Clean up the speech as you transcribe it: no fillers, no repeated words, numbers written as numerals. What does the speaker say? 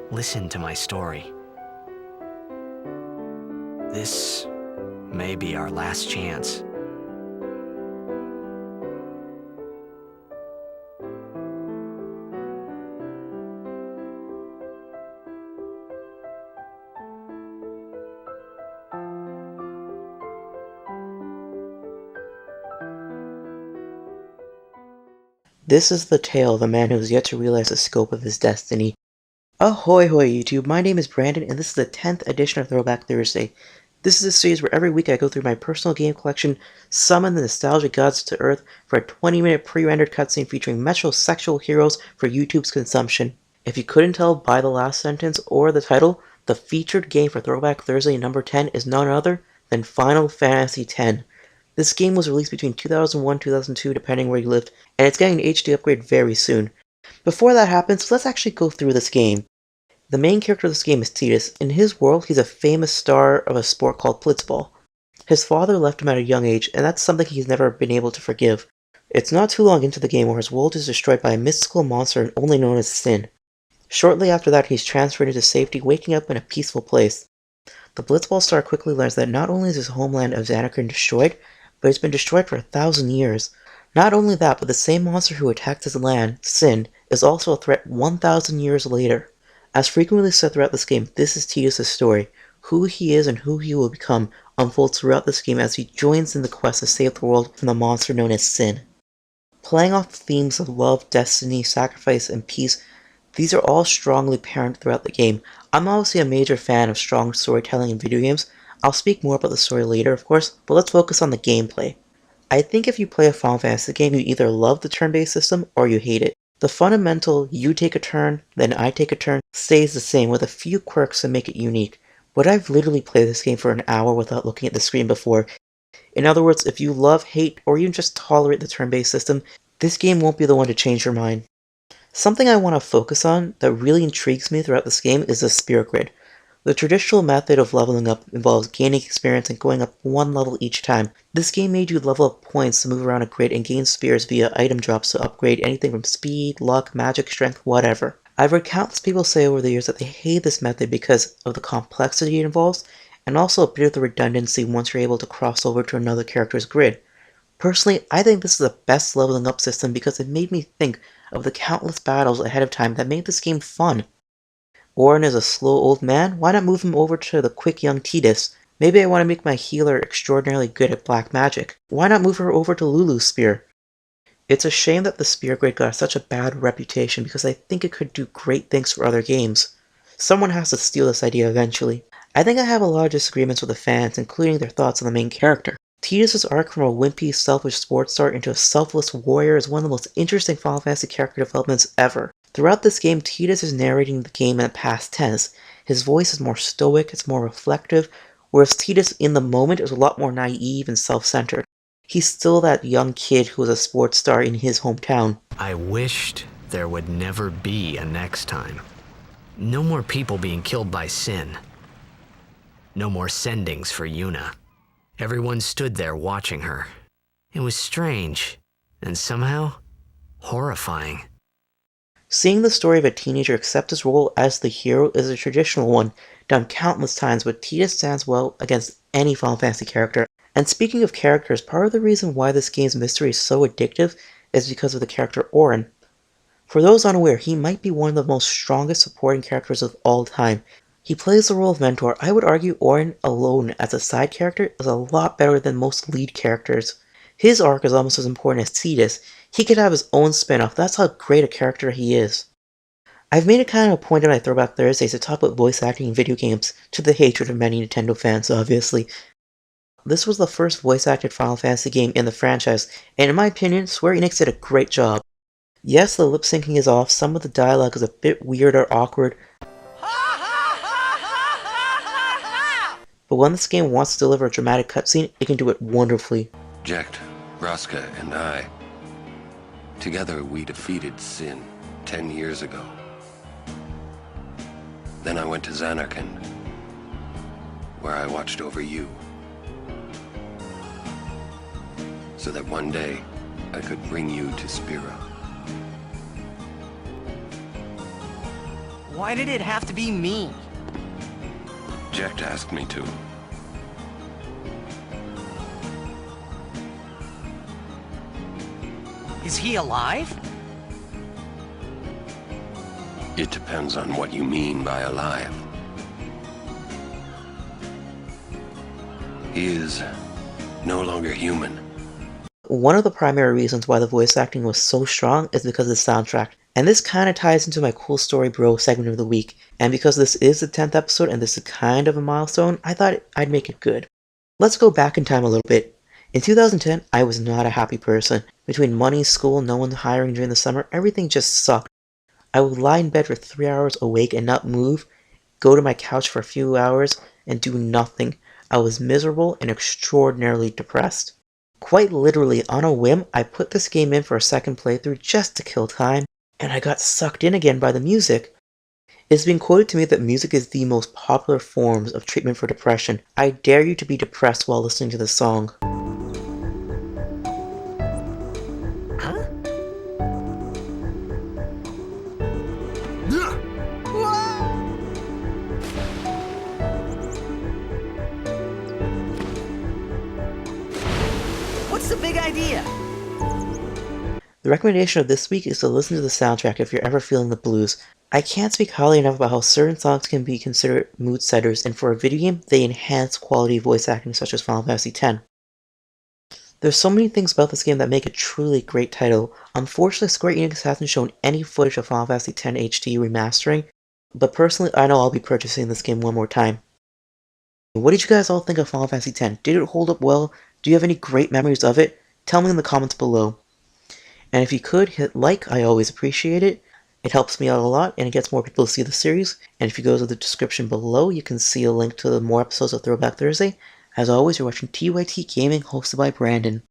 Listen to my story. This may be our last chance. This is the tale of a man who has yet to realize the scope of his destiny. Ahoy hoy YouTube, my name is Brandon and this is the 10th edition of Throwback Thursday. This is a series where every week I go through my personal game collection, summon the nostalgic gods to earth for a 20-minute pre-rendered cutscene featuring metrosexual heroes for YouTube's consumption. If you couldn't tell by the last sentence or the title, the featured game for Throwback Thursday number 10 is none other than Final Fantasy X. This game was released between 2001 and 2002 depending where you lived, and it's getting an HD upgrade very soon. Before that happens, let's actually go through this game. The main character of this game is Tidus. In his world, he's a famous star of a sport called blitzball. His father left him at a young age, and that's something he's never been able to forgive. It's not too long into the game where his world is destroyed by a mystical monster only known as Sin. Shortly after that, he's transferred into safety, waking up in a peaceful place. The blitzball star quickly learns that not only is his homeland of Xanarkand destroyed, but it's been destroyed for 1,000 years. Not only that, but the same monster who attacked his land, Sin, is also a threat 1,000 years later. As frequently said throughout this game, this is Tidus' story. Who he is and who he will become unfolds throughout this game as he joins in the quest to save the world from the monster known as Sin. Playing off the themes of love, destiny, sacrifice, and peace, these are all strongly apparent throughout the game. I'm obviously a major fan of strong storytelling in video games. I'll speak more about the story later, of course, but let's focus on the gameplay. I think if you play a Final Fantasy game, you either love the turn-based system or you hate it. The fundamental you take a turn, then I take a turn stays the same with a few quirks to make it unique, but I've literally played this game for an hour without looking at the screen before. In other words, if you love, hate, or even just tolerate the turn-based system, this game won't be the one to change your mind. Something I want to focus on that really intrigues me throughout this game is the Spirit Grid. The traditional method of leveling up involves gaining experience and going up one level each time. This game made you level up points to move around a grid and gain spheres via item drops to upgrade anything from speed, luck, magic, strength, whatever. I've heard countless people say over the years that they hate this method because of the complexity it involves, and also a bit of the redundancy once you're able to cross over to another character's grid. Personally, I think this is the best leveling up system because it made me think of the countless battles ahead of time that made this game fun. Auron is a slow old man, why not move him over to the quick young Tidus? Maybe I want to make my healer extraordinarily good at black magic. Why not move her over to Lulu's spear? It's a shame that the Spear Grid got such a bad reputation because I think it could do great things for other games. Someone has to steal this idea eventually. I think I have a lot of disagreements with the fans, including their thoughts on the main character. Tidus' arc from a wimpy, selfish sports star into a selfless warrior is one of the most interesting Final Fantasy character developments ever. Throughout this game, Tidus is narrating the game in the past tense. His voice is more stoic, it's more reflective, whereas Tidus in the moment is a lot more naive and self-centered. He's still that young kid who was a sports star in his hometown. I wished there would never be a next time. No more people being killed by Sin. No more sendings for Yuna. Everyone stood there watching her. It was strange, and somehow horrifying. Seeing the story of a teenager accept his role as the hero is a traditional one, done countless times, but Tidus stands well against any Final Fantasy character. And speaking of characters, part of the reason why this game's mystery is so addictive is because of the character Auron. For those unaware, he might be one of the most strongest supporting characters of all time. He plays the role of mentor. I would argue Auron alone as a side character is a lot better than most lead characters. His arc is almost as important as Tidus. He could have his own spin-off, that's how great a character he is. I've made it kind of a point in my Throwback Thursdays to talk about voice acting in video games, to the hatred of many Nintendo fans, obviously. This was the first voice-acted Final Fantasy game in the franchise, and in my opinion, Square Enix did a great job. Yes, the lip-syncing is off, some of the dialogue is a bit weird or awkward, but when this game wants to deliver a dramatic cutscene, it can do it wonderfully. Jekt, Vraska, and I. Together we defeated Sin 10 years ago. Then I went to Xanarkand, where I watched over you. So that one day, I could bring you to Spira. Why did it have to be me? Jet asked me to. Is he alive? It depends on what you mean by alive. He is no longer human. One of the primary reasons why the voice acting was so strong is because of the soundtrack. And this kind of ties into my Cool Story Bro segment of the week. And because this is the 10th episode and this is kind of a milestone, I thought I'd make it good. Let's go back in time a little bit. In 2010, I was not a happy person. Between money, school, no one hiring during the summer, everything just sucked. I would lie in bed for 3 hours awake and not move, go to my couch for a few hours, and do nothing. I was miserable and extraordinarily depressed. Quite literally, on a whim, I put this game in for a second playthrough just to kill time, and I got sucked in again by the music. It's been quoted to me that music is the most popular forms of treatment for depression. I dare you to be depressed while listening to this song. Huh? What's the big idea? The recommendation of this week is to listen to the soundtrack if you're ever feeling the blues. I can't speak highly enough about how certain songs can be considered mood setters, and for a video game, they enhance quality voice acting such as Final Fantasy X. There's so many things about this game that make it truly a great title. Unfortunately, Square Enix hasn't shown any footage of Final Fantasy X HD remastering, but personally, I know I'll be purchasing this game one more time. What did you guys all think of Final Fantasy X? Did it hold up well? Do you have any great memories of it? Tell me in the comments below. And if you could, hit like, I always appreciate it. It helps me out a lot, and it gets more people to see the series. And if you go to the description below, you can see a link to more episodes of Throwback Thursday. As always, you're watching TYT Gaming, hosted by Brandon.